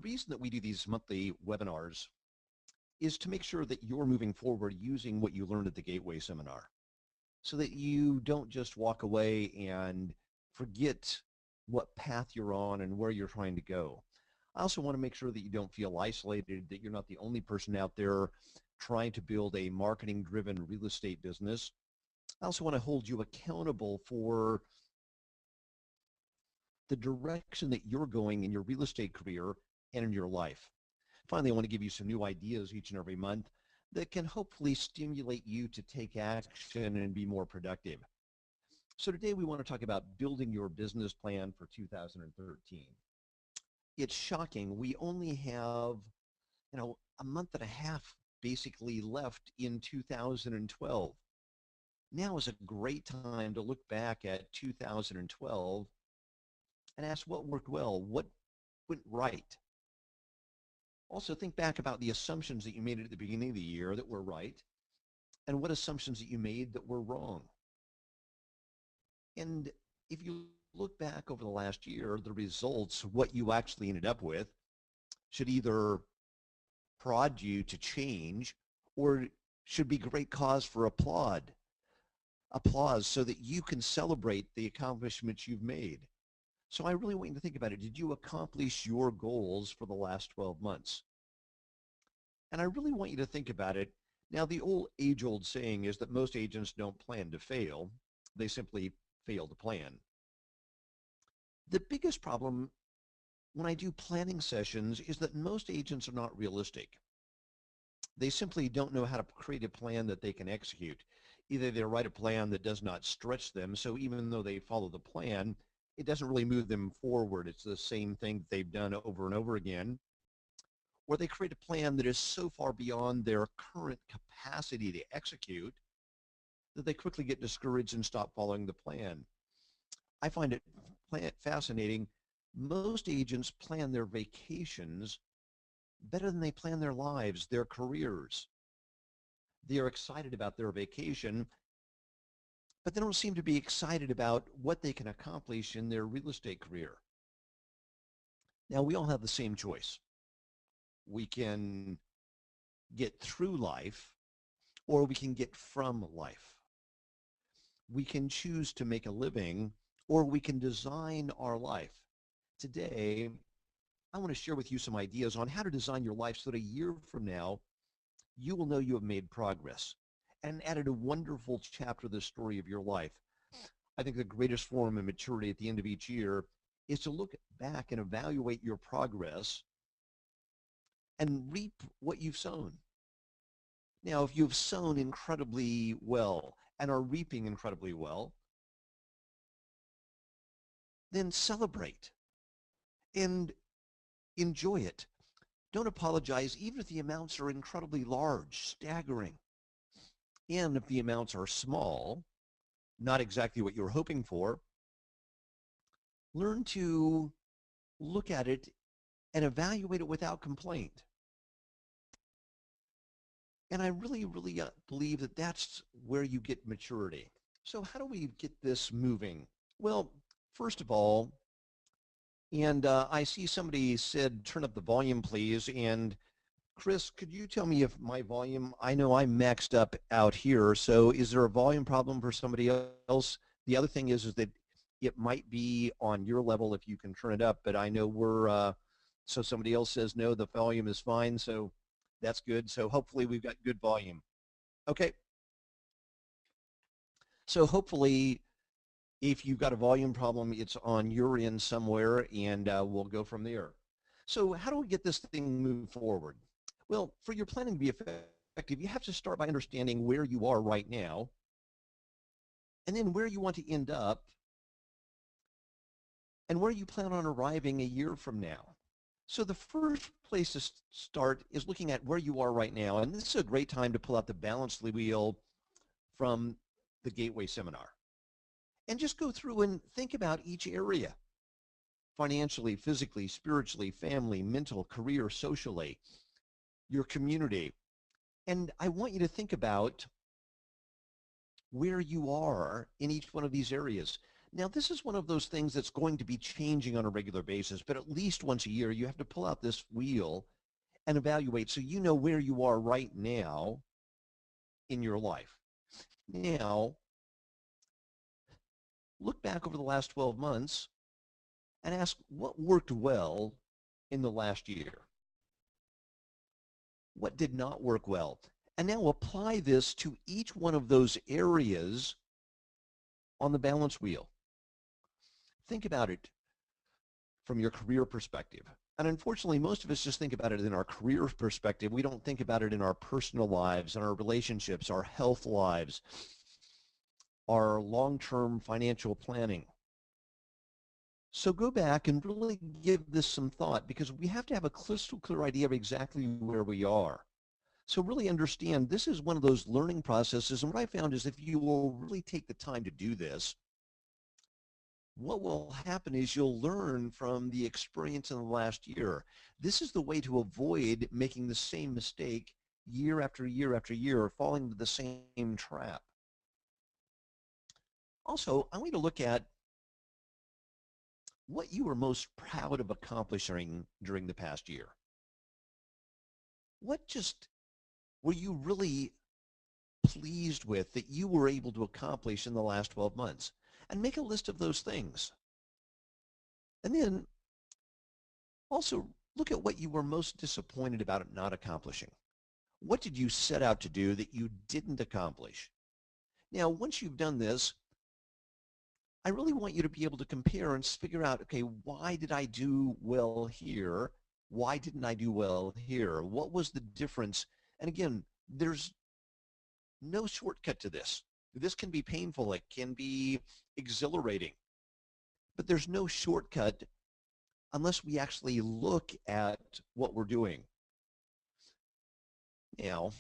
reason that we do these monthly webinars is to make sure that you're moving forward using what you learned at the Gateway Seminar, so that you don't just walk away and forget what path you're on and where you're trying to go. I also want to make sure that you don't feel isolated, that you're not the only person out there trying to build a marketing-driven real estate business. I also want to hold you accountable for the direction that you're going in your real estate career and in your life. Finally, I want to give you some new ideas each and every month that can hopefully stimulate you to take action and be more productive. So today we want to talk about building your business plan for 2013. It's shocking. We only have, a month and a half basically left in 2012. Now is a great time to look back at 2012 and ask what worked well, what went right. Also think back about the assumptions that you made at the beginning of the year that were right, and what assumptions that you made that were wrong. And if you look back over the last year, the results, what you actually ended up with, should either prod you to change or should be great cause for applause so that you can celebrate the accomplishments you've made. So I really want you to think about it. Did you accomplish your goals for the last 12 months? And I really want you to think about it. Now, the age-old saying is that most agents don't plan to fail. They simply fail to plan. The biggest problem when I do planning sessions is that most agents are not realistic. They simply don't know how to create a plan that they can execute. Either they write a plan that does not stretch them, so even though they follow the plan, it doesn't really move them forward. It's the same thing that they've done over and over again. Or they create a plan that is so far beyond their current capacity to execute that they quickly get discouraged and stop following the plan. I find it fascinating. Most agents plan their vacations better than they plan their lives, their careers. They are excited about their vacation, but they don't seem to be excited about what they can accomplish in their real estate career. Now, we all have the same choice. We can get through life, or we can get from life. We can choose to make a living, or we can design our life. Today, I want to share with you some ideas on how to design your life so that a year from now, you will know you have made progress and added a wonderful chapter to the story of your life. I think the greatest form of maturity at the end of each year is to look back and evaluate your progress and reap what you've sown. Now, if you've sown incredibly well and are reaping incredibly well, then celebrate and enjoy it. Don't apologize, even if the amounts are incredibly large, staggering. And if the amounts are small, not exactly what you were hoping for, learn to look at it and evaluate it without complaint. And I really, really believe that that's where you get maturity. So how do we get this moving? Well, first of all, and I see somebody said, turn up the volume, please. And Chris, could you tell me if my volume, I know I'm maxed up out here, so is there a volume problem for somebody else? The other thing is that it might be on your level if you can turn it up, but I know we're, so somebody else says, no, the volume is fine, so that's good. So hopefully we've got good volume. Okay. So hopefully if you've got a volume problem, it's on your end somewhere, and we'll go from there. So how do we get this thing moving forward? Well, for your planning to be effective, you have to start by understanding where you are right now, and then where you want to end up, and where you plan on arriving a year from now. So the first place to start is looking at where you are right now, and this is a great time to pull out the balance wheel from the Gateway Seminar. And just go through and think about each area: financially, physically, spiritually, family, mental, career, socially, your community. And I want you to think about where you are in each one of these areas. Now, this is one of those things that's going to be changing on a regular basis, but at least once a year, you have to pull out this wheel and evaluate so you know where you are right now in your life. Now, look back over the last 12 months and ask what worked well in the last year. What did not work well? And now apply this to each one of those areas on the balance wheel. Think about it from your career perspective. And unfortunately, most of us just think about it in our career perspective. We don't think about it in our personal lives, and our relationships, our health lives, our long-term financial planning. So go back and really give this some thought, because we have to have a crystal clear idea of exactly where we are. So really understand this is one of those learning processes. And what I found is if you will really take the time to do this, what will happen is you'll learn from the experience in the last year. This is the way to avoid making the same mistake year after year after year, or falling into the same trap. Also, I want you to look at what you were most proud of accomplishing during the past year. What just were you really pleased with that you were able to accomplish in the last 12 months? And make a list of those things. And then also look at what you were most disappointed about not accomplishing. What did you set out to do that you didn't accomplish? Now, once you've done this, I really want you to be able to compare and figure out, okay, why did I do well here? Why didn't I do well here? What was the difference? And again, there's no shortcut to this. This can be painful. It can be exhilarating. But there's no shortcut unless we actually look at what we're doing. Now,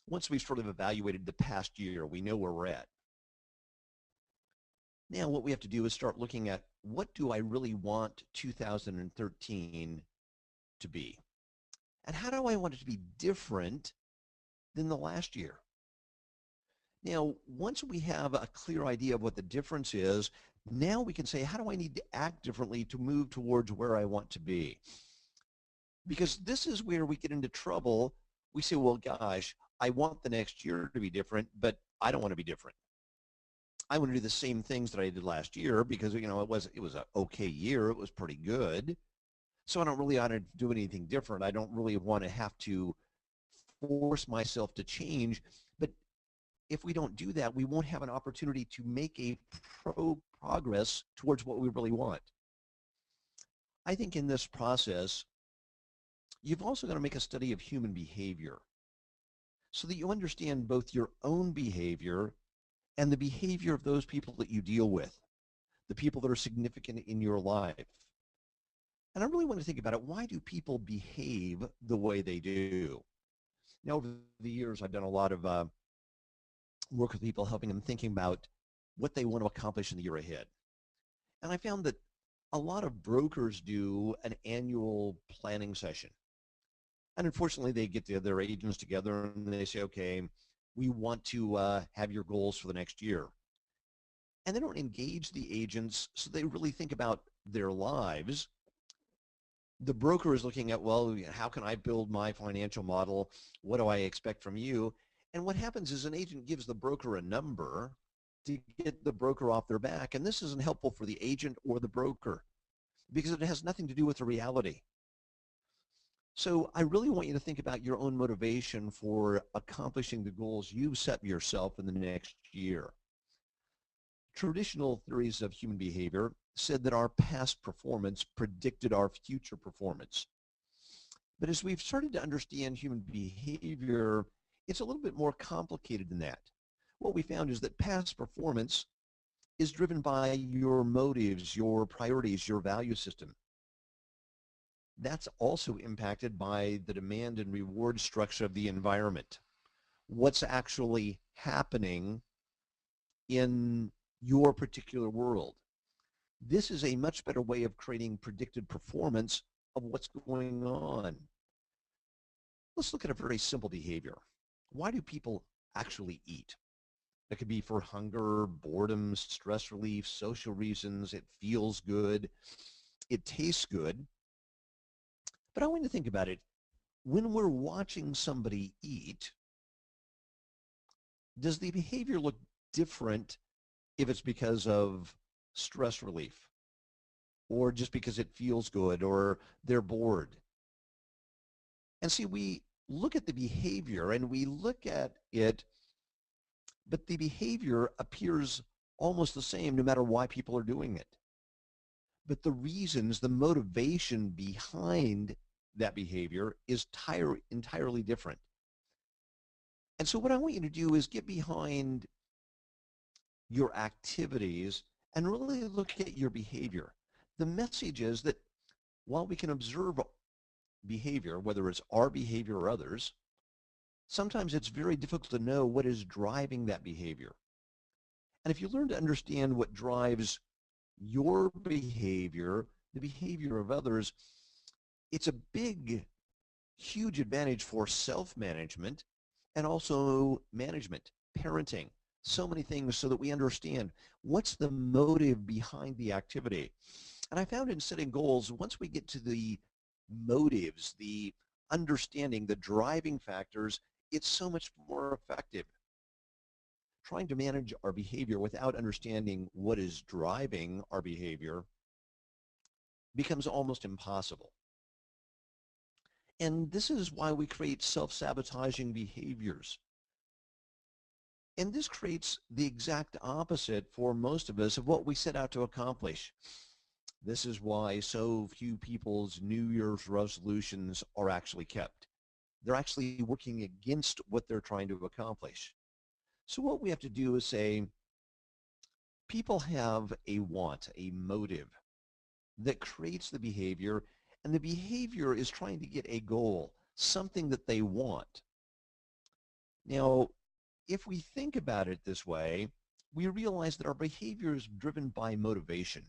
once we've sort of evaluated the past year, we know where we're at. Now what we have to do is start looking at what do I really want 2013 to be? And how do I want it to be different than the last year? Now, once we have a clear idea of what the difference is, now we can say, how do I need to act differently to move towards where I want to be? Because this is where we get into trouble. We say, well, gosh, I want the next year to be different, but I don't want to be different. I want to do the same things that I did last year because, you know, it was an okay year. It was pretty good. So I don't really want to do anything different. I don't really want to have to force myself to change. But if we don't do that, we won't have an opportunity to make a progress towards what we really want. I think in this process, you've also got to make a study of human behavior so that you understand both your own behavior and the behavior of those people that you deal with, the people that are significant in your life. And I really want to think about it. Why do people behave the way they do? Now, over the years, I've done a lot of work with people, helping them thinking about what they want to accomplish in the year ahead. And I found that a lot of brokers do an annual planning session. And unfortunately, they get their agents together and they say, okay, we want to have your goals for the next year. And they don't engage the agents, so they really think about their lives. The broker is looking at, well, how can I build my financial model? What do I expect from you? And what happens is an agent gives the broker a number to get the broker off their back. And this isn't helpful for the agent or the broker because it has nothing to do with the reality. So I really want you to think about your own motivation for accomplishing the goals you've set yourself in the next year. Traditional theories of human behavior said that our past performance predicted our future performance. But as we've started to understand human behavior, it's a little bit more complicated than that. What we found is that past performance is driven by your motives, your priorities, your value system. That's also impacted by the demand and reward structure of the environment. What's actually happening in your particular world. This is a much better way of creating predicted performance of what's going on. Let's look at a very simple behavior. Why do people actually eat? It could be for hunger, boredom, stress relief, social reasons. It feels good. It tastes good. But I want you to think about it. When we're watching somebody eat, does the behavior look different if it's because of stress relief or just because it feels good or they're bored? And see, we look at the behavior and we look at it, but the behavior appears almost the same no matter why people are doing it. But the reasons, the motivation behind that behavior is entirely different. And so what I want you to do is get behind your activities and really look at your behavior. The message is that while we can observe behavior, whether it's our behavior or others, sometimes it's very difficult to know what is driving that behavior. And if you learn to understand what drives your behavior, the behavior of others, it's a big, huge advantage for self-management and also management, parenting, so many things so that we understand what's the motive behind the activity. And I found in setting goals, once we get to the motives, the understanding, the driving factors, it's so much more effective. Trying to manage our behavior without understanding what is driving our behavior becomes almost impossible. And this is why we create self-sabotaging behaviors. And this creates the exact opposite for most of us of what we set out to accomplish. This is why so few people's New Year's resolutions are actually kept. They're actually working against what they're trying to accomplish. So what we have to do is say, people have a want, a motive that creates the behavior, and the behavior is trying to get a goal, something that they want. Now, if we think about it this way, we realize that our behavior is driven by motivation.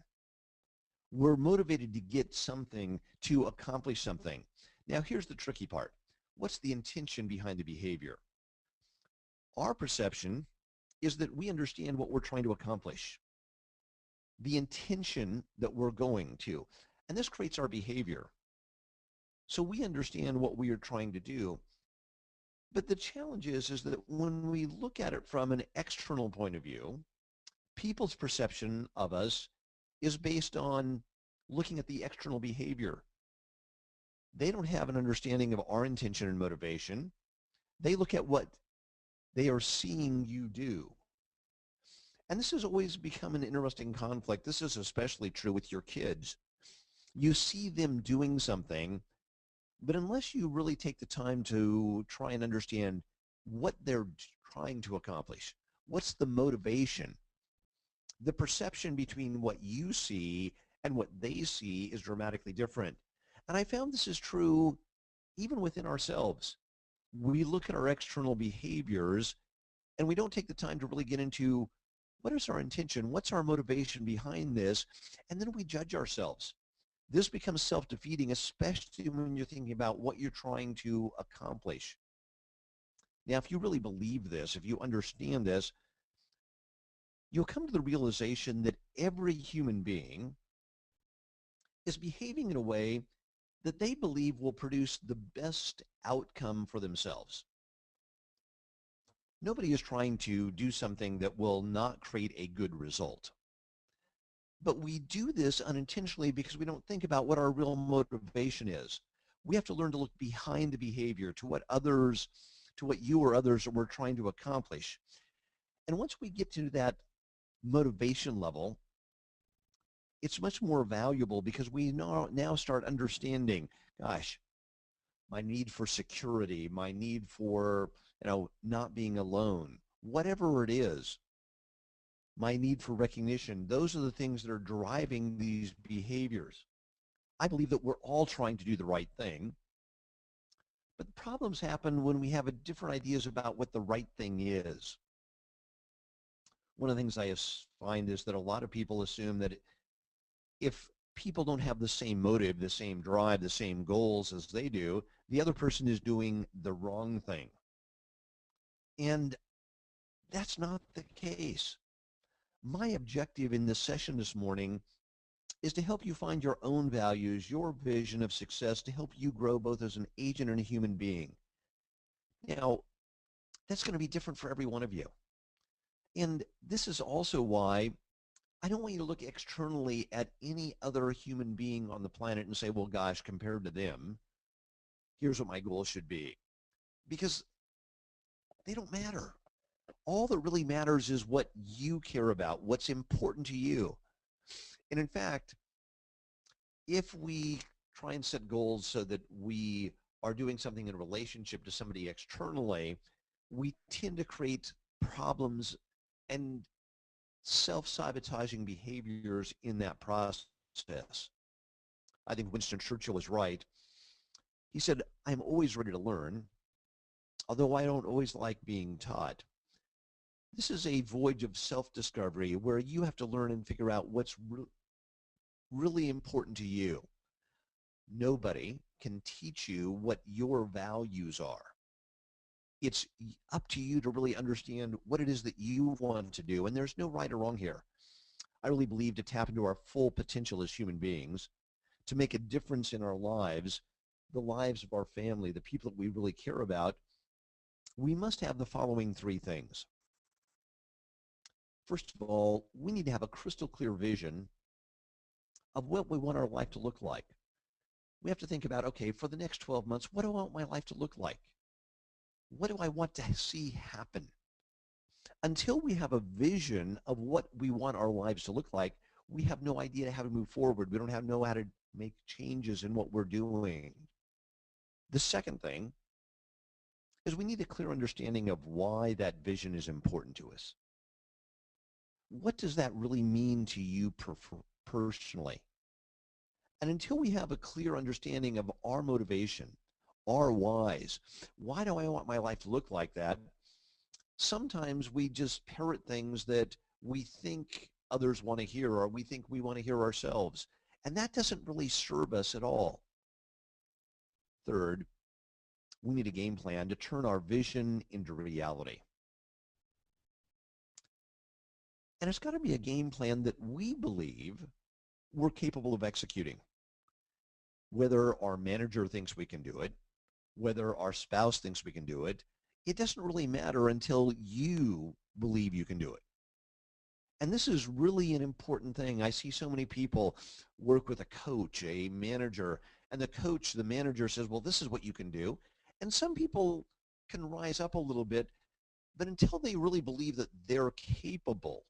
We're motivated to get something, to accomplish something. Now, here's the tricky part. What's the intention behind the behavior? Our perception is that we understand what we're trying to accomplish, the intention that we're going to, and this creates our behavior. So we understand what we are trying to do. But the challenge is that when we look at it from an external point of view, people's perception of us is based on looking at the external behavior. They don't have an understanding of our intention and motivation. They look at what they are seeing you do. And this has always become an interesting conflict. This is especially true with your kids. You see them doing something, but unless you really take the time to try and understand what they're trying to accomplish, what's the motivation, the perception between what you see and what they see is dramatically different. And I found this is true even within ourselves. We look at our external behaviors and we don't take the time to really get into what is our intention, what's our motivation behind this, and then we judge ourselves. This becomes self-defeating, especially when you're thinking about what you're trying to accomplish. Now, if you really believe this, if you understand this, you'll come to the realization that every human being is behaving in a way that they believe will produce the best outcome for themselves. Nobody is trying to do something that will not create a good result. But we do this unintentionally because we don't think about what our real motivation is. We have to learn to look behind the behavior to what others, to what you or others were trying to accomplish. And once we get to that motivation level, it's much more valuable because we now start understanding, gosh, my need for security, my need for, not being alone, whatever it is, my need for recognition, those are the things that are driving these behaviors. I believe that we're all trying to do the right thing, but the problems happen when we have different ideas about what the right thing is. One of the things I find is that a lot of people assume that if people don't have the same motive, the same drive, the same goals as they do, the other person is doing the wrong thing. And That's not the case. My objective in this session this morning is to help you find your own values, your vision of success, to help you grow both as an agent and a human being. Now, that's going to be different for every one of you. And this is also why I don't want you to look externally at any other human being on the planet and say, well, gosh, compared to them, here's what my goal should be. Because they don't matter. All that really matters is what you care about, what's important to you. And in fact, if we try and set goals so that we are doing something in relationship to somebody externally, we tend to create problems and self-sabotaging behaviors in that process. I think Winston Churchill was right. He said, I'm always ready to learn, although I don't always like being taught. This is a voyage of self-discovery where you have to learn and figure out what's really important to you. Nobody can teach you what your values are. It's up to you to really understand what it is that you want to do, and there's no right or wrong here. I really believe to tap into our full potential as human beings, to make a difference in our lives, the lives of our family, the people that we really care about, we must have the following three things. First of all, we need to have a crystal clear vision of what we want our life to look like. We have to think about, okay, for the next 12 months, what do I want my life to look like? What do I want to see happen? Until we have a vision of what we want our lives to look like, we have no idea how to move forward. We don't know how to make changes in what we're doing. The second thing is we need a clear understanding of why that vision is important to us. What does that really mean to you personally? And until we have a clear understanding of our motivation, our whys, why do I want my life to look like that? Sometimes we just parrot things that we think others want to hear or we think we want to hear ourselves. And that doesn't really serve us at all. Third, we need a game plan to turn our vision into reality. And it's got to be a game plan that we believe we're capable of executing. Whether our manager thinks we can do it, whether our spouse thinks we can do it, it doesn't really matter until you believe you can do it. And this is really an important thing. I see so many people work with a coach, a manager, and the coach, the manager says, well, this is what you can do. And some people can rise up a little bit, but until they really believe that they're capable,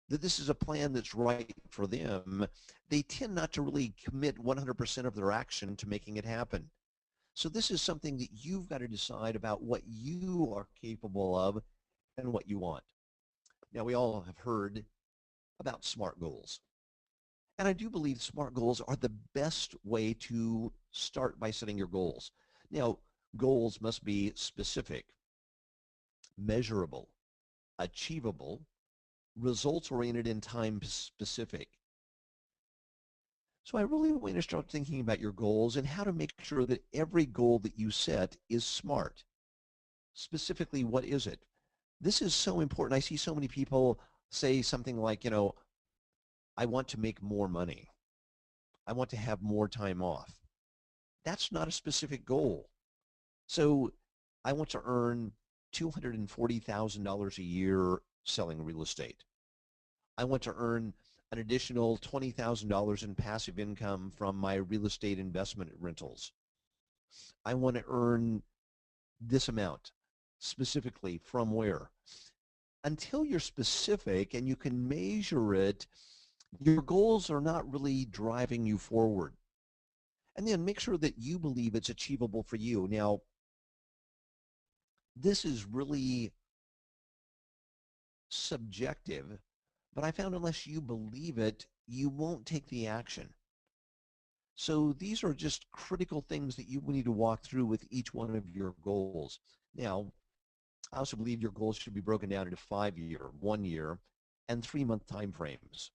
that this is a plan that's right for them, they tend not to really commit 100% of their action to making it happen. So this is something that you've got to decide about what you are capable of and what you want. Now, we all have heard about SMART goals. And I do believe SMART goals are the best way to start by setting your goals. Now, goals must be specific, measurable, achievable, results-oriented, and time-specific. So I really want you to start thinking about your goals and how to make sure that every goal that you set is SMART. Specifically, what is it? This is so important. I see so many people say something like, you know, I want to make more money. I want to have more time off. That's not a specific goal. So I want to earn $240,000 a year selling real estate. I want to earn an additional $20,000 in passive income from my real estate investment rentals. I want to earn this amount. Specifically, from where? Until you're specific and you can measure it, your goals are not really driving you forward. And then make sure that you believe it's achievable for you. Now, this is really subjective, but I found unless you believe it, you won't take the action. So these are just critical things that you need to walk through with each one of your goals. Now, I also believe your goals should be broken down into 5-year, 1-year, and 3-month time frames.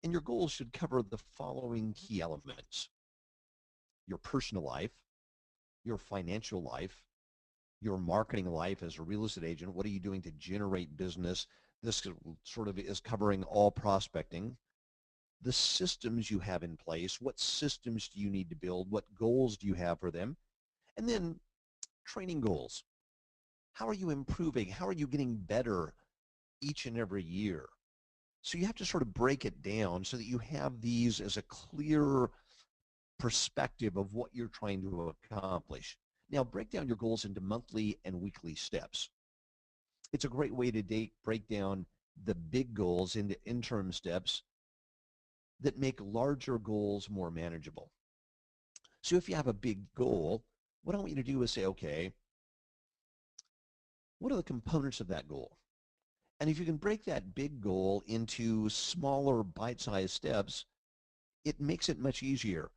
And your goals should cover the following key elements: your personal life, your financial life, your marketing life as a real estate agent. What are you doing to generate business? This sort of is covering all prospecting. The systems you have in place, what systems do you need to build? What goals do you have for them? And then training goals. How are you improving? How are you getting better each and every year? So you have to sort of break it down so that you have these as a clear perspective of what you're trying to accomplish. Now, break down your goals into monthly and weekly steps. It's a great way to break down the big goals into interim steps that make larger goals more manageable. So if you have a big goal, what I want you to do is say, okay, what are the components of that goal? And if you can break that big goal into smaller bite-sized steps, it makes it much easier.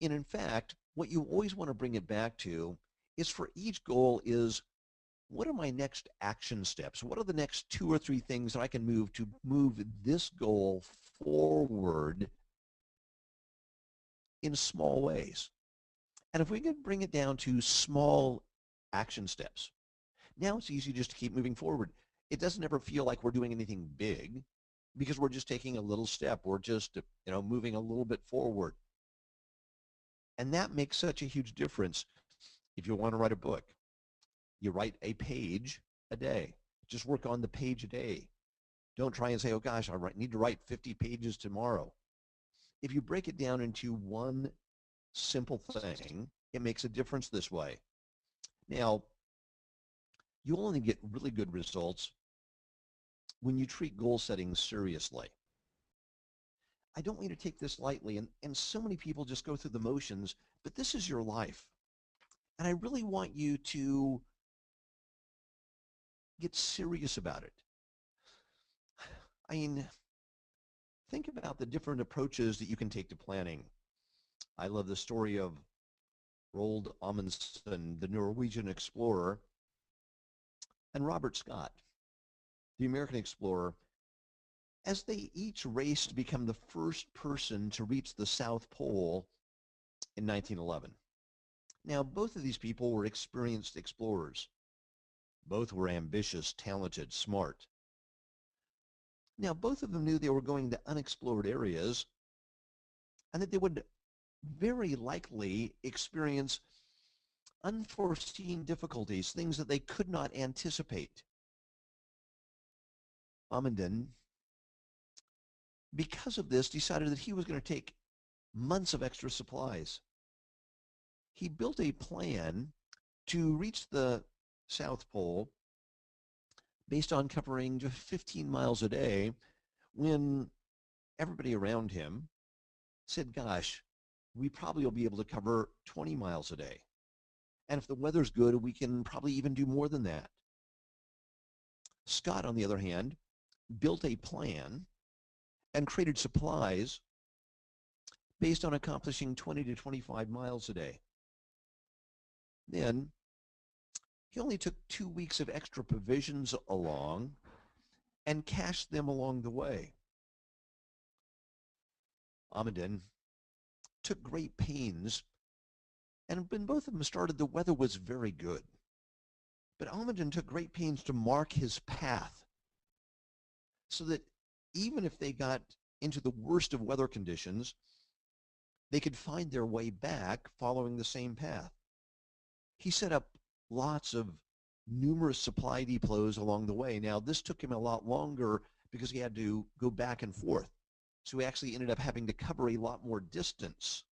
And in fact, what you always want to bring it back to is for each goal is, what are my next action steps? What are the next 2 or 3 things that I can move to move this goal forward in small ways? And if we can bring it down to small action steps, now it's easy just to keep moving forward. It doesn't ever feel like we're doing anything big because we're just taking a little step. We're just, moving a little bit forward. And that makes such a huge difference. If you want to write a book, you write a page a day. Just work on the page a day. Don't try and say, oh gosh, I need to write 50 pages tomorrow. If you break it down into one simple thing, it makes a difference this way. Now, you only get really good results when you treat goal setting seriously. I don't want you to take this lightly, and so many people just go through the motions, but this is your life. And I really want you to get serious about it. I mean, think about the different approaches that you can take to planning. I love the story of Roald Amundsen, the Norwegian explorer, and Robert Scott, the American explorer, as they each raced to become the first person to reach the South Pole in 1911. Now, both of these people were experienced explorers. Both were ambitious, talented, smart. Now, both of them knew they were going to unexplored areas and that they would very likely experience unforeseen difficulties, things that they could not anticipate. Amundsen, because of this, decided that he was going to take months of extra supplies. He built a plan to reach the South Pole based on covering just 15 miles a day, when everybody around him said, gosh, we probably will be able to cover 20 miles a day. And if the weather's good, we can probably even do more than that. Scott, on the other hand, built a plan and created supplies based on accomplishing 20 to 25 miles a day. Then he only took 2 weeks of extra provisions along and cached them along the way. Amundsen took great pains, and when both of them started, the weather was very good. But Amundsen took great pains to mark his path so that even if they got into the worst of weather conditions, they could find their way back following the same path. He set up lots of numerous supply depots along the way. Now, this took him a lot longer because he had to go back and forth. So he actually ended up having to cover a lot more distance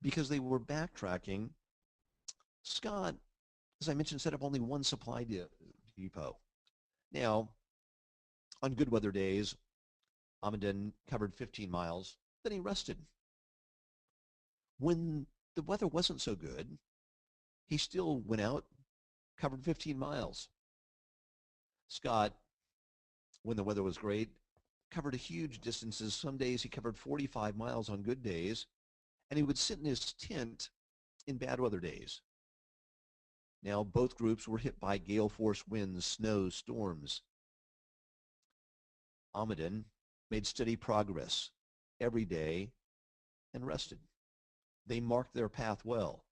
because they were backtracking. Scott, as I mentioned, set up only one supply depot. Now, on good weather days, Amundsen covered 15 miles, then he rested. When the weather wasn't so good, he still went out, covered 15 miles. Scott, when the weather was great, covered huge distances. Some days he covered 45 miles on good days, and he would sit in his tent in bad weather days. Now, both groups were hit by gale force winds, snow, storms. Amundsen made steady progress every day and rested. They marked their path well.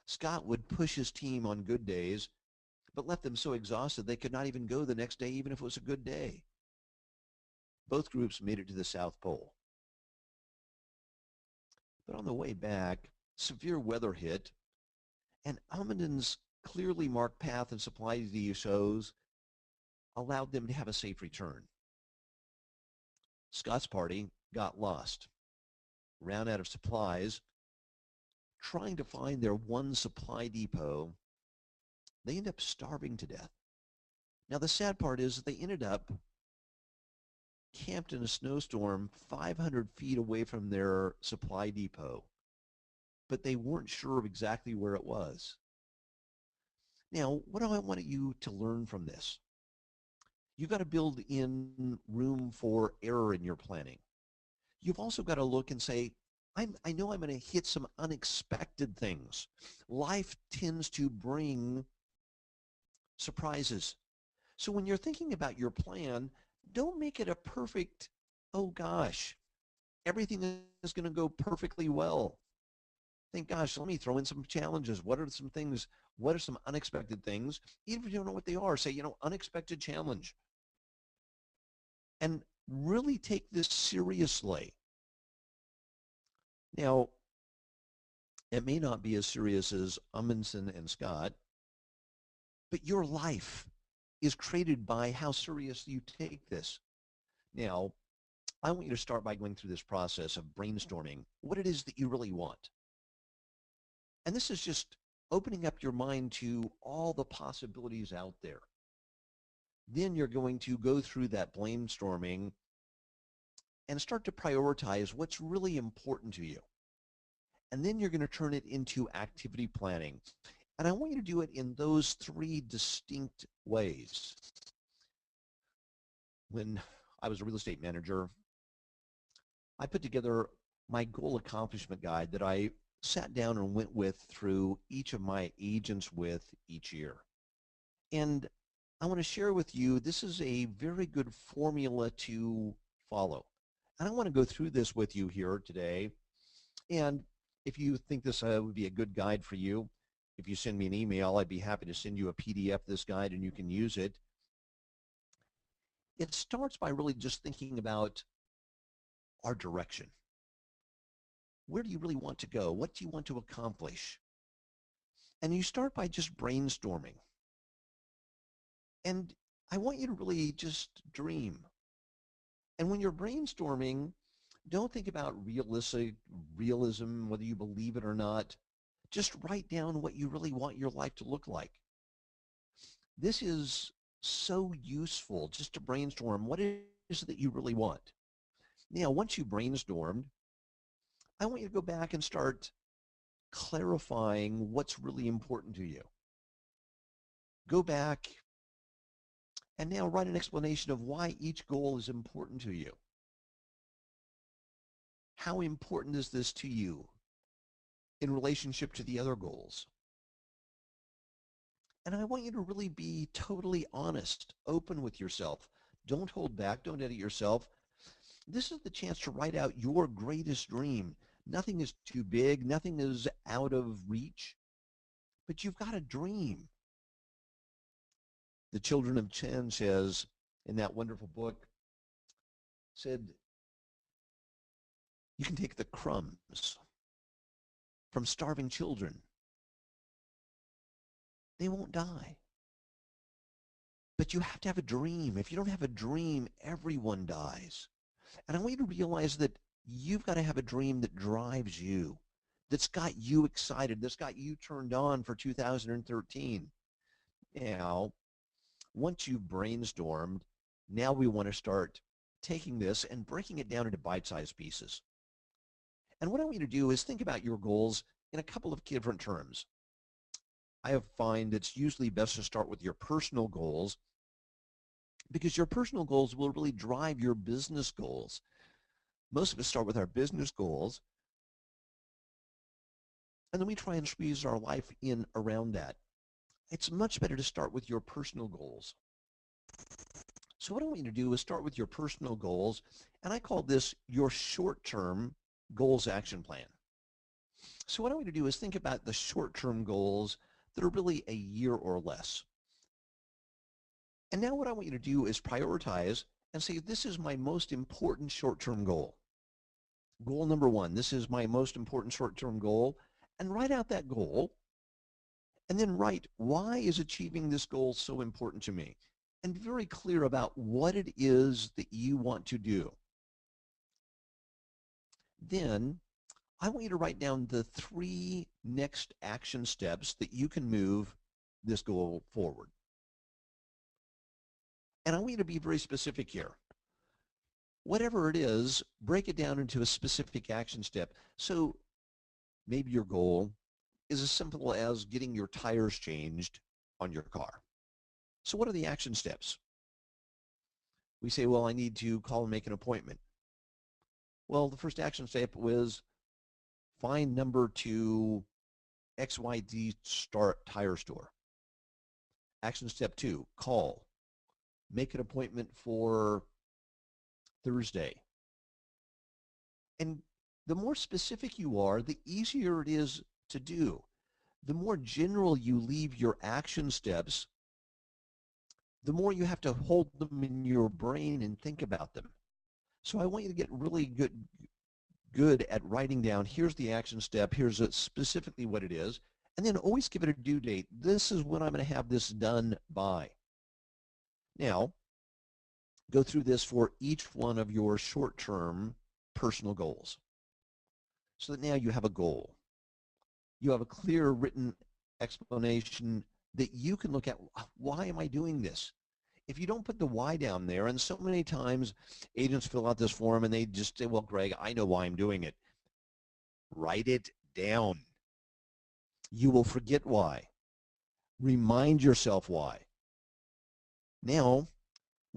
Scott would push his team on good days, but left them so exhausted they could not even go the next day, even if it was a good day. Both groups made it to the South Pole. But on the way back, severe weather hit, and Amundsen's clearly marked path and supply depots allowed them to have a safe return. Scott's party got lost, ran out of supplies. Trying to find their one supply depot, they end up starving to death. Now, the sad part is they ended up camped in a snowstorm 500 feet away from their supply depot, but they weren't sure of exactly where it was. Now, what do I want you to learn from this? You've got to build in room for error in your planning. You've also got to look and say, I know I'm going to hit some unexpected things. Life tends to bring surprises. So when you're thinking about your plan, don't make it a perfect, oh gosh, everything is going to go perfectly well. Think, gosh, let me throw in some challenges. What are some things, what are some unexpected things? Even if you don't know what they are, say, unexpected challenge. And really take this seriously. Now, it may not be as serious as Amundsen and Scott, but your life is created by how serious you take this. Now, I want you to start by going through this process of brainstorming what it is that you really want. And this is just opening up your mind to all the possibilities out there. Then you're going to go through that brainstorming and start to prioritize what's really important to you. And then you're going to turn it into activity planning. And I want you to do it in those three distinct ways. When I was a real estate manager, I put together my goal accomplishment guide that I sat down and went with through each of my agents with each year. And I want to share with you, this is a very good formula to follow. And I want to go through this with you here today. And if you think this would be a good guide for you, if you send me an email, I'd be happy to send you a PDF of this guide and you can use it. It starts by really just thinking about our direction. Where do you really want to go? What do you want to accomplish? And you start by just brainstorming. And I want you to really just dream. And when you're brainstorming, don't think about realism, whether you believe it or not. Just write down what you really want your life to look like. This is so useful just to brainstorm what it is that you really want. Now, once you brainstormed, I want you to go back and start clarifying what's really important to you. Go back and now write an explanation of why each goal is important to you. How important is this to you in relationship to the other goals? And I want you to really be totally honest, open with yourself. Don't hold back, don't edit yourself. This is the chance to write out your greatest dream. Nothing is too big, nothing is out of reach, but you've got a dream. The Children of Chen says in that wonderful book, said, you can take the crumbs from starving children. They won't die. But you have to have a dream. If you don't have a dream, everyone dies. And I want you to realize that you've got to have a dream that drives you, that's got you excited, that's got you turned on for 2013. Now, once you've brainstormed, now we want to start taking this and breaking it down into bite-sized pieces. And what I want you to do is think about your goals in a couple of different terms. I find it's usually best to start with your personal goals, because your personal goals will really drive your business goals. Most of us start with our business goals, and then we try and squeeze our life in around that. It's much better to start with your personal goals. So what I want you to do is start with your personal goals, and I call this your short-term goals action plan. So what I want you to do is think about the short-term goals that are really a year or less. And now what I want you to do is prioritize and say, this is my most important short-term goal. Goal number one, this is my most important short-term goal. And write out that goal. And then write, why is achieving this goal so important to me? And be very clear about what it is that you want to do. Then I want you to write down the 3 next action steps that you can move this goal forward. And I want you to be very specific here. Whatever it is, break it down into a specific action step. So maybe your goal is as simple as getting your tires changed on your car. So what are the action steps? We say, well, I need to call and make an appointment. Well, the first action step was find number 2 XYZ tire store. Action step 2, call. Make an appointment for Thursday. And the more specific you are, the easier it is to do. The more general you leave your action steps, the more you have to hold them in your brain and think about them. So I want you to get really good at writing down, here's the action step, here's specifically what it is, and then always give it a due date. This is when I'm going to have this done by. Now, go through this for each one of your short-term personal goals. So that now you have a goal. You have a clear written explanation that you can look at. Why am I doing this? If you don't put the why down there, and so many times agents fill out this form and they just say, well, Greg, I know why I'm doing it. Write it down. You will forget why. Remind yourself why. Now,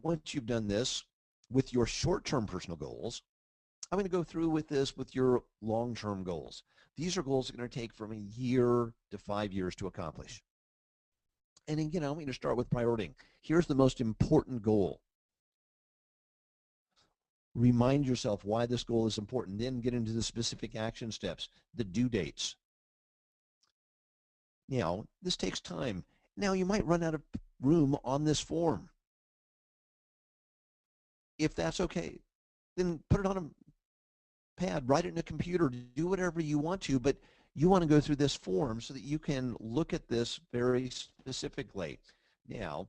once you've done this with your short-term personal goals, I'm going to go through with this with your long-term goals. These are goals that are going to take from a year to 5 years to accomplish. And again, I'm going to start with priority. Here's the most important goal. Remind yourself why this goal is important. Then get into the specific action steps, the due dates. Now, this takes time. Now, you might run out of room on this form. If that's okay, then put it on a pad, write it in a computer, do whatever you want to, but you want to go through this form so that you can look at this very specifically. Now,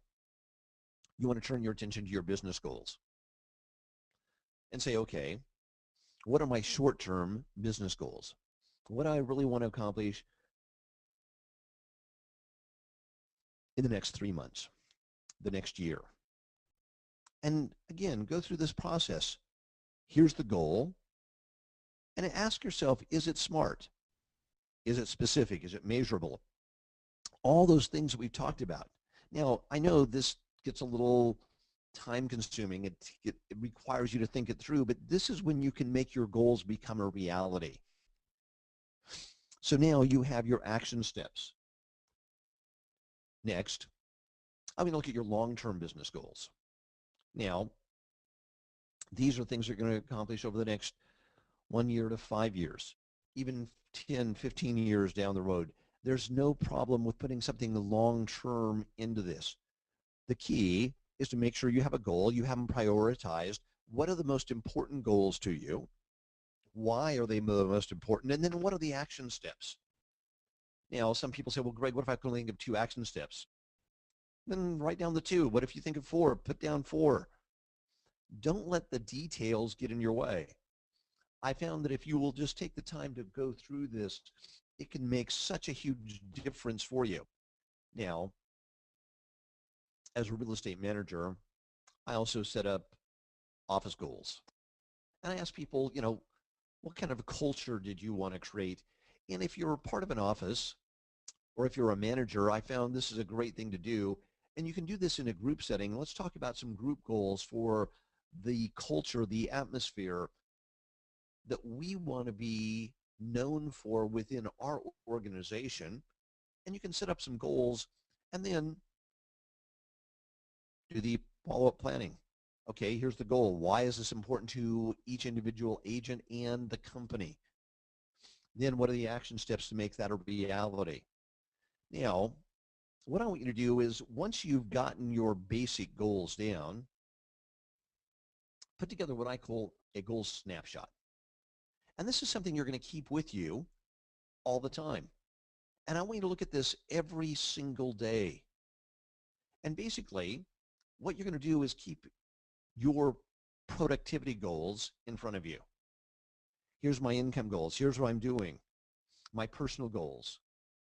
you want to turn your attention to your business goals and say, okay, what are my short-term business goals? What do I really want to accomplish in the next 3 months, the next year? And again, go through this process. Here's the goal. And ask yourself, is it SMART? Is it specific? Is it measurable? All those things that we've talked about. Now, I know this gets a little time-consuming. It requires you to think it through, but this is when you can make your goals become a reality. So now you have your action steps. Next, I'm going to look at your long-term business goals. Now, these are things you're going to accomplish over the next 1 year to 5 years, even 10, 15 years down the road. There's no problem with putting something long-term into this. The key is to make sure you have a goal, you have them prioritized. What are the most important goals to you? Why are they the most important? And then what are the action steps? Now, some people say, well, Greg, what if I can only think of 2 action steps? Then write down the 2. What if you think of 4? Put down 4. Don't let the details get in your way. I found that if you will just take the time to go through this, it can make such a huge difference for you. Now, as a real estate manager, I also set up office goals. And I ask people, you know, what kind of a culture did you want to create? And if you're part of an office, or if you're a manager, I found this is a great thing to do. And you can do this in a group setting. Let's talk about some group goals for the culture, the atmosphere that we want to be known for within our organization. And you can set up some goals and then do the follow-up planning. Okay, here's the goal. Why is this important to each individual agent and the company? Then what are the action steps to make that a reality? Now, what I want you to do is once you've gotten your basic goals down, put together what I call a goal snapshot. And this is something you're going to keep with you all the time. And I want you to look at this every single day. And basically, what you're going to do is keep your productivity goals in front of you. Here's my income goals. Here's what I'm doing. My personal goals.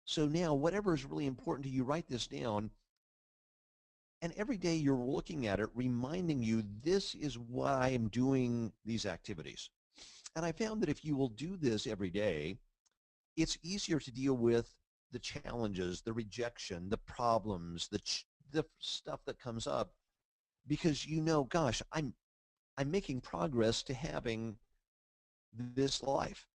So now, whatever is really important to you, write this down. And every day you're looking at it, reminding you, this is why I'm doing these activities. And I found that if you will do this every day, it's easier to deal with the challenges, the rejection, the problems, the stuff that comes up, because you know, gosh, I'm making progress to having this life.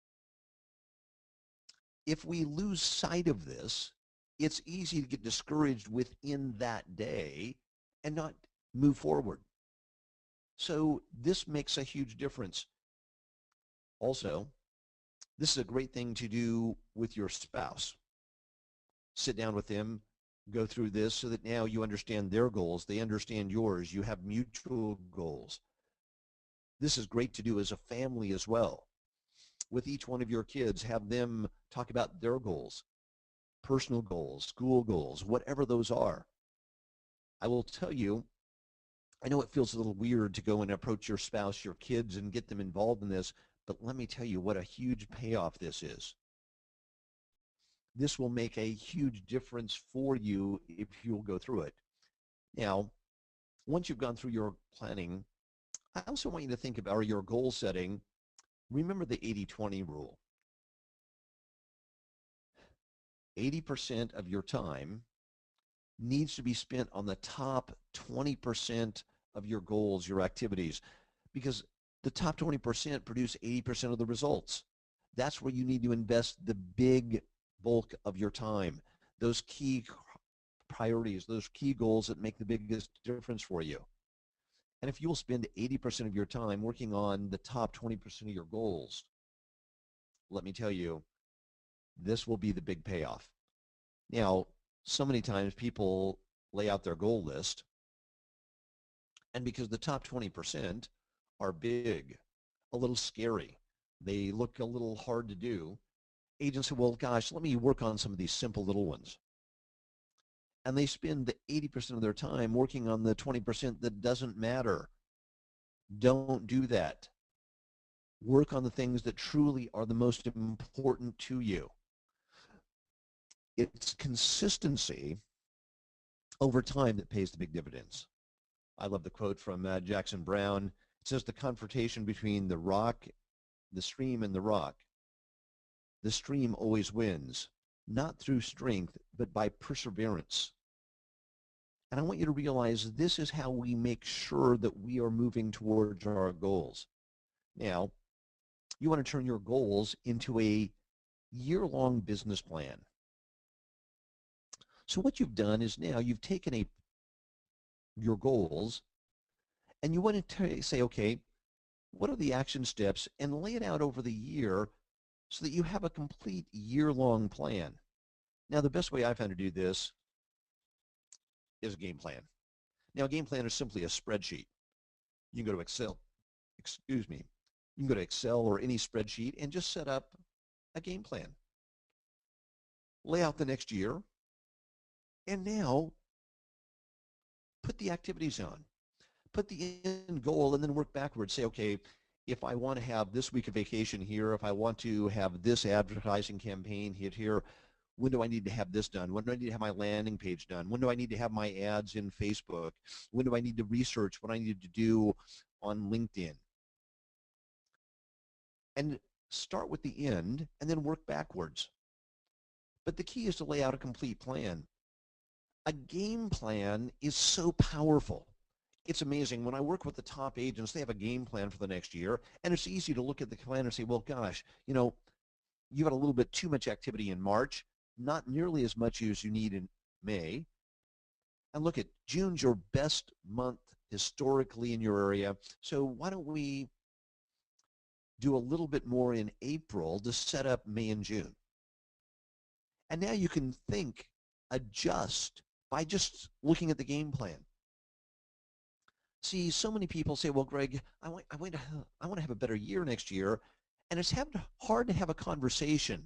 If we lose sight of this, it's easy to get discouraged within that day and not move forward. So this makes a huge difference. Also, this is a great thing to do with your spouse. Sit down with them, go through this so that now you understand their goals, they understand yours, you have mutual goals. This is great to do as a family as well. With each one of your kids, have them talk about their goals, personal goals, school goals, whatever those are. I will tell you, I know it feels a little weird to go and approach your spouse, your kids, and get them involved in this, but let me tell you what a huge payoff this is. This will make a huge difference for you if you'll go through it. Now, once you've gone through your planning, I also want you to think about your goal setting. Remember the 80-20 rule. 80% of your time needs to be spent on the top 20% of your goals, your activities, because the top 20% produce 80% of the results. That's where you need to invest the big bulk of your time, those key priorities, those key goals that make the biggest difference for you. And if you'll spend 80% of your time working on the top 20% of your goals, let me tell you, this will be the big payoff. Now, so many times people lay out their goal list, and because the top 20% are big, a little scary, they look a little hard to do, agents say, well, gosh, let me work on some of these simple little ones. And they spend the 80% of their time working on the 20% that doesn't matter. Don't do that. Work on the things that truly are the most important to you. It's consistency over time that pays the big dividends. I love the quote from Jackson Brown. It says, the confrontation between the rock, the stream, and the rock. The stream always wins, not through strength, but by perseverance. And I want you to realize this is how we make sure that we are moving towards our goals. Now, you want to turn your goals into a year-long business plan. So what you've done is now you've taken your goals and you want to say, okay, what are the action steps, and lay it out over the year so that you have a complete year-long plan. Now, the best way I found to do this is a game plan. Now, a game plan is simply a spreadsheet. You can go to Excel, you can go to Excel or any spreadsheet and just set up a game plan. Lay out the next year, and now put the activities on. Put the end goal and then work backwards. Say, okay, if I want to have this week of vacation here, if I want to have this advertising campaign hit here, when do I need to have this done? When do I need to have my landing page done? When do I need to have my ads in Facebook? When do I need to research what I need to do on LinkedIn? And start with the end and then work backwards. But the key is to lay out a complete plan. A game plan is so powerful. It's amazing. When I work with the top agents, they have a game plan for the next year, and it's easy to look at the plan and say, well, gosh, you know, you got a little bit too much activity in March, not nearly as much as you need in May. And look at June's your best month historically in your area. So why don't we do a little bit more in April to set up May and June. And now you can think, adjust by just looking at the game plan. See, so many people say, well, Greg, I want to have a better year next year. And it's hard to have a conversation.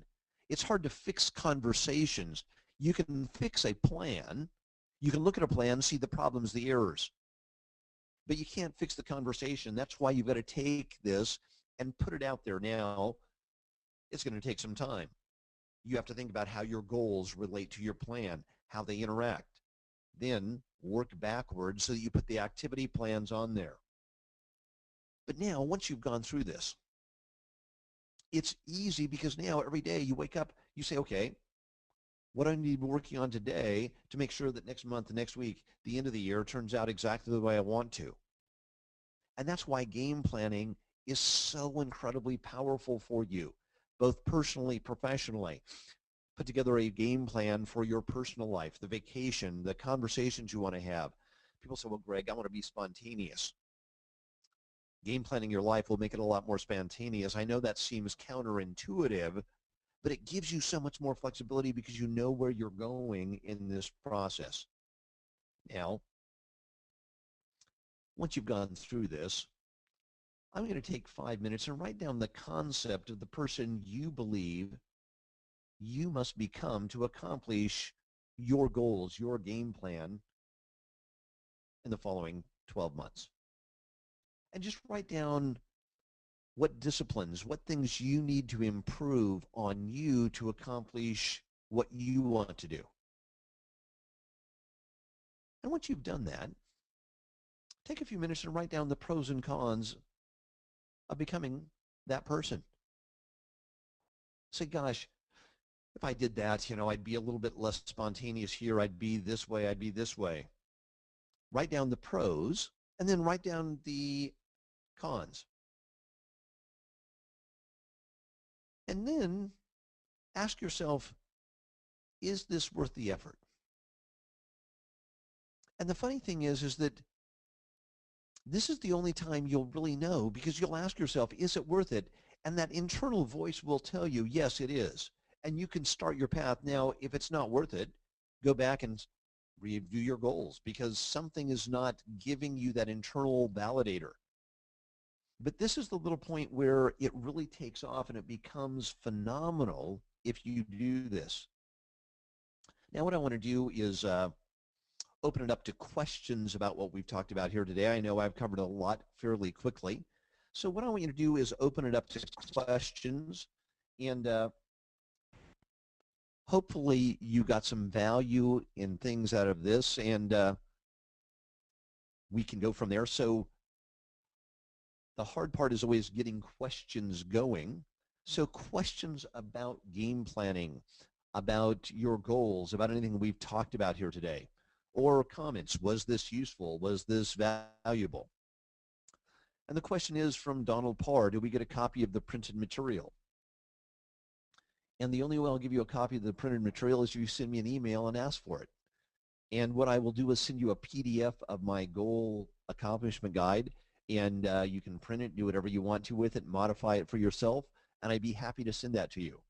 It's hard to fix conversations. You can fix a plan. You can look at a plan, see the problems, the errors. But you can't fix the conversation. That's why you've got to take this and put it out there now. It's going to take some time. You have to think about how your goals relate to your plan, how they interact. Then work backwards so that you put the activity plans on there. But now, once you've gone through this, it's easy because now every day you wake up, you say, okay, what do I need to be working on today to make sure that next month, the next week, the end of the year turns out exactly the way I want to? And that's why game planning is so incredibly powerful for you, both personally, professionally. Put together a game plan for your personal life, the vacation, the conversations you want to have. People say, well, Greg, I want to be spontaneous. Game planning your life will make it a lot more spontaneous. I know that seems counterintuitive, but it gives you so much more flexibility because you know where you're going in this process. Now, once you've gone through this, I'm going to take 5 minutes and write down the concept of the person you believe you must become to accomplish your goals, your game plan in the following 12 months. And just write down what disciplines, what things you need to improve on you to accomplish what you want to do. And once you've done that, take a few minutes and write down the pros and cons of becoming that person. Say, gosh, if I did that, I'd be a little bit less spontaneous here. I'd be this way. I'd be this way. Write down the pros and then write down the cons. And then ask yourself, is this worth the effort? And the funny thing is that this is the only time you'll really know, because you'll ask yourself, is it worth it? And that internal voice will tell you, yes, it is. And you can start your path. Now, if it's not worth it, go back and review your goals, because something is not giving you that internal validator. But this is the little point where it really takes off and it becomes phenomenal if you do this. Now, what I want to do is open it up to questions about what we've talked about here today. I know I've covered a lot fairly quickly. So what I want you to do is open it up to questions, and hopefully you got some value in things out of this, and we can go from there. So the hard part is always getting questions going. So questions about game planning, about your goals, about anything we've talked about here today, or comments. Was this useful? Was this valuable? And the question is from Donald Parr, do we get a copy of the printed material? And the only way I'll give you a copy of the printed material is if you send me an email and ask for it. And what I will do is send you a PDF of my goal accomplishment guide, and you can print it, do whatever you want to with it, modify it for yourself, and I'd be happy to send that to you.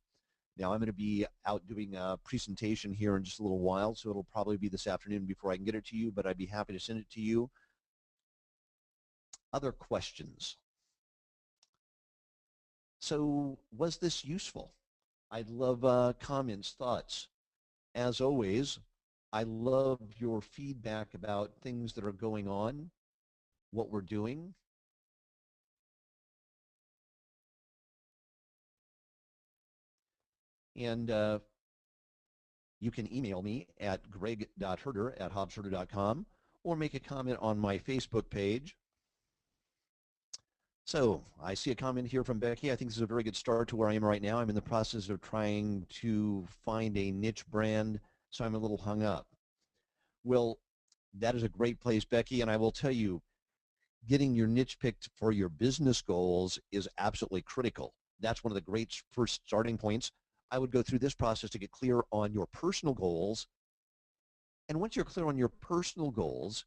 Now, I'm going to be out doing a presentation here in just a little while, so it'll probably be this afternoon before I can get it to you, but I'd be happy to send it to you. Other questions? So, was this useful? I'd love comments, thoughts. As always, I love your feedback about things that are going on, what we're doing. And you can email me at greg.herder@hobbsherder.com or make a comment on my Facebook page. So I see a comment here from Becky. I think this is a very good start to where I am right now. I'm in the process of trying to find a niche brand, so I'm a little hung up. Well, that is a great place, Becky, and I will tell you, getting your niche picked for your business goals is absolutely critical. That's one of the great first starting points. I would go through this process to get clear on your personal goals. And once you're clear on your personal goals,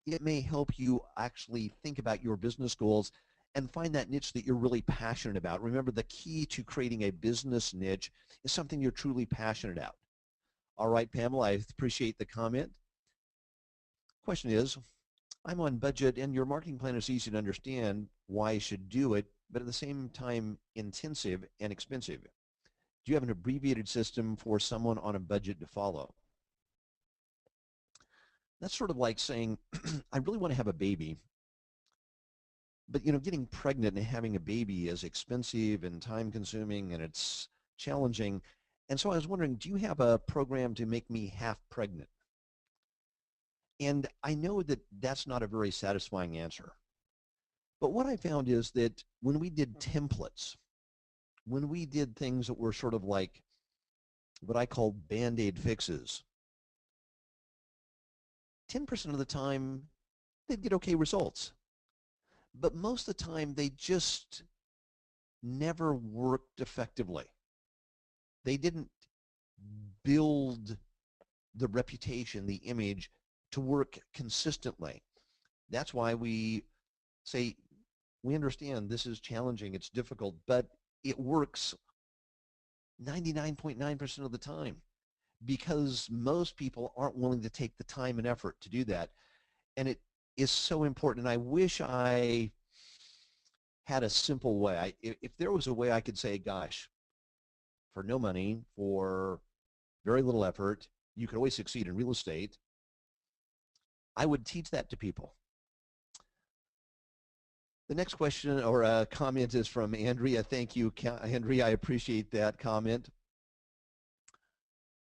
it may help you actually think about your business goals and find that niche that you're really passionate about. Remember, the key to creating a business niche is something you're truly passionate about. All right, Pamela, I appreciate the comment. Question is, I'm on budget and your marketing plan is easy to understand why I should do it, but at the same time intensive and expensive. Do you have an abbreviated system for someone on a budget to follow? That's sort of like saying, I really want to have a baby, but getting pregnant and having a baby is expensive and time consuming and it's challenging. And so I was wondering, do you have a program to make me half pregnant? And I know that that's not a very satisfying answer. But what I found is that when we did templates, when we did things that were sort of like what I call Band-Aid fixes, 10% of the time, they'd get okay results. But most of the time, they just never worked effectively. They didn't build the reputation, the image, to work consistently. That's why we say, we understand this is challenging, it's difficult, but it works 99.9% of the time because most people aren't willing to take the time and effort to do that. And it is so important. And I wish I had a simple way. If there was a way I could say, gosh, for no money, for very little effort, you could always succeed in real estate, I would teach that to people. The next question or comment is from Andrea. Thank you, Andrea. I appreciate that comment.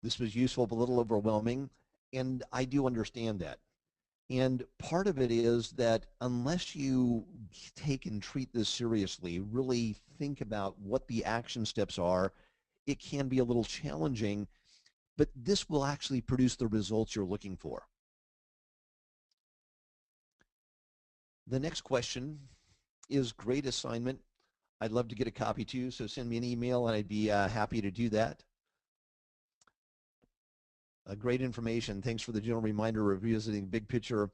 This was useful, but a little overwhelming, and I do understand that. And part of it is that unless you take and treat this seriously, really think about what the action steps are, it can be a little challenging, but this will actually produce the results you're looking for. The next question is great assignment. I'd love to get a copy too, so send me an email and I'd be happy to do that. Great information. Thanks for the general reminder of revisiting big picture.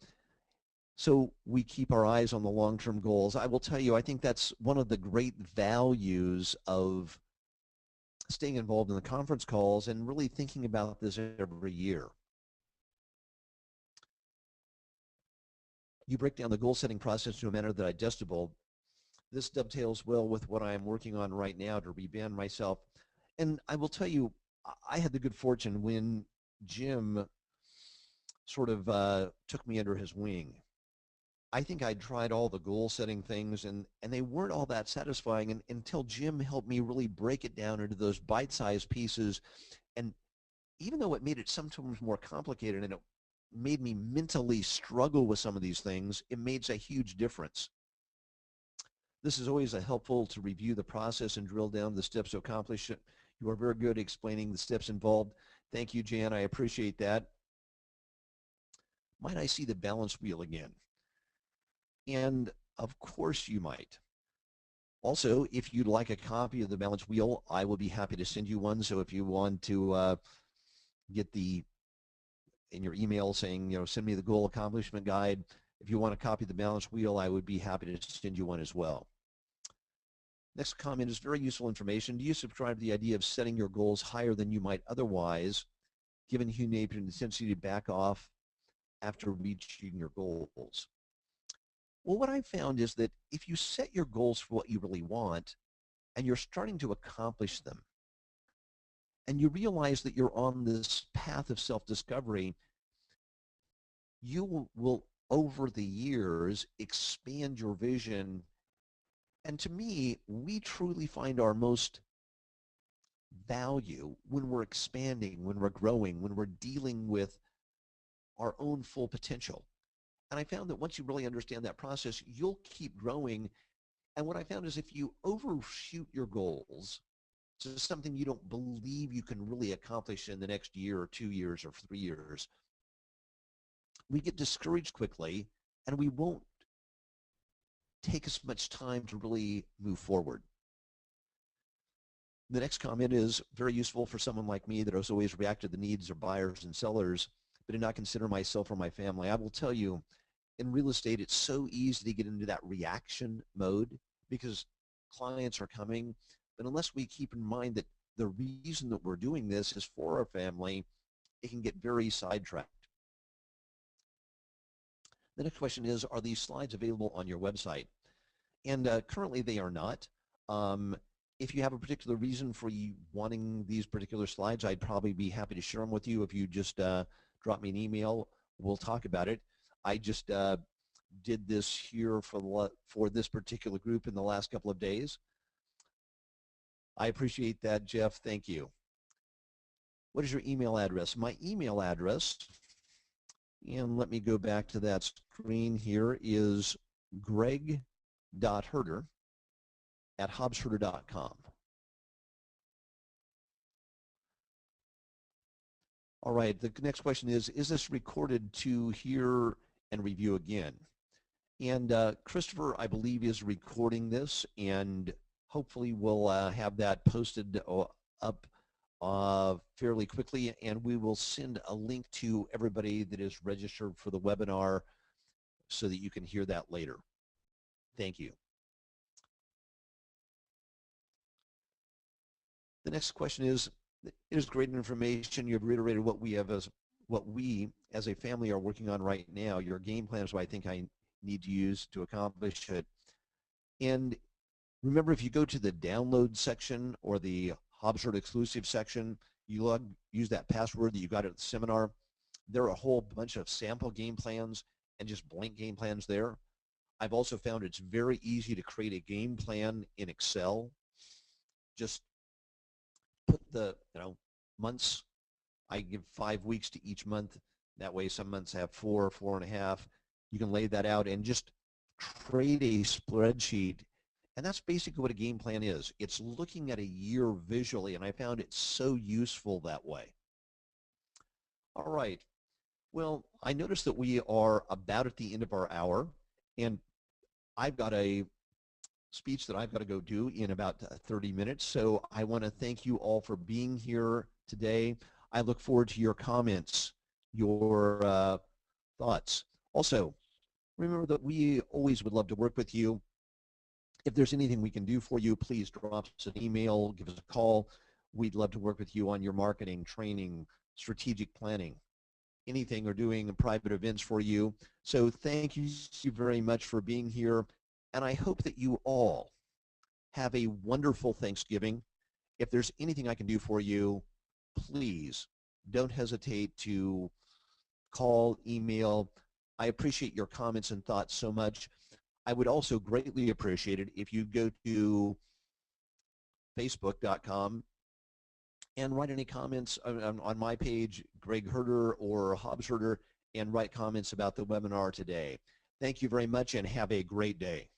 So we keep our eyes on the long-term goals. I will tell you, I think that's one of the great values of staying involved in the conference calls and really thinking about this every year. You break down the goal setting process to a manner that digestible. This dovetails well with what I'm working on right now to rebrand myself. And I will tell you, I had the good fortune when Jim sort of took me under his wing. I think I'd tried all the goal setting things and they weren't all that satisfying until Jim helped me really break it down into those bite-sized pieces. And even though it made it sometimes more complicated and it made me mentally struggle with some of these things, it made a huge difference. This is always helpful to review the process and drill down the steps to accomplish it. You are very good at explaining the steps involved. Thank you, Jan. I appreciate that. Might I see the balance wheel again? And of course you might. Also, if you'd like a copy of the balance wheel, I will be happy to send you one. So if you want to get in your email saying, send me the goal accomplishment guide, if you want a copy of the balance wheel, I would be happy to send you one as well. Next comment is very useful information. Do you subscribe to the idea of setting your goals higher than you might otherwise, given human nature and the tendency to back off after reaching your goals? Well, what I found is that if you set your goals for what you really want and you're starting to accomplish them, and you realize that you're on this path of self-discovery, you will over the years expand your vision. And to me, we truly find our most value when we're expanding, when we're growing, when we're dealing with our own full potential. And I found that once you really understand that process, you'll keep growing. And what I found is if you overshoot your goals to something you don't believe you can really accomplish in the next year or 2 years or 3 years, we get discouraged quickly and we won't take as much time to really move forward. The next comment is very useful for someone like me that has always reacted to the needs of buyers and sellers, but did not consider myself or my family. I will tell you, in real estate, it's so easy to get into that reaction mode because clients are coming. But unless we keep in mind that the reason that we're doing this is for our family, it can get very sidetracked. The next question is, are these slides available on your website? And currently they are not. If you have a particular reason for you wanting these particular slides, I'd probably be happy to share them with you. If you just drop me an email, we'll talk about it. I just did this here for this particular group in the last couple of days. I appreciate that, Jeff. Thank you. What is your email address? My email address, and let me go back to that screen here, is greg.herder@hobbsherder.com. All right, the next question is this recorded to hear and review again? And Christopher, I believe, is recording this, and hopefully we'll have that posted up fairly quickly, and we will send a link to everybody that is registered for the webinar so that you can hear that later. Thank you. The next question is, it is great information. You've reiterated what we as a family are working on right now. Your game plan is what I think I need to use to accomplish it. And remember, if you go to the download section or the HobbsHerder exclusive section, you use that password that you got at the seminar. There are a whole bunch of sample game plans and just blank game plans there. I've also found it's very easy to create a game plan in Excel. Just put the months. I give 5 weeks to each month. That way some months have 4, 4.5. You can lay that out and just create a spreadsheet. And that's basically what a game plan is. It's looking at a year visually, and I found it so useful that way. All right. Well, I noticed that we are about at the end of our hour, and I've got a speech that I've got to go do in about 30 minutes. So I want to thank you all for being here today. I look forward to your comments, your thoughts. Also, remember that we always would love to work with you. If there's anything we can do for you, please drop us an email, give us a call. We'd love to work with you on your marketing, training, strategic planning, anything, or doing private events for you. So thank you very much for being here. And I hope that you all have a wonderful Thanksgiving. If there's anything I can do for you, please don't hesitate to call, email. I appreciate your comments and thoughts so much. I would also greatly appreciate it if you go to facebook.com and write any comments on my page, Greg Herder or Hobbs Herder, and write comments about the webinar today. Thank you very much and have a great day.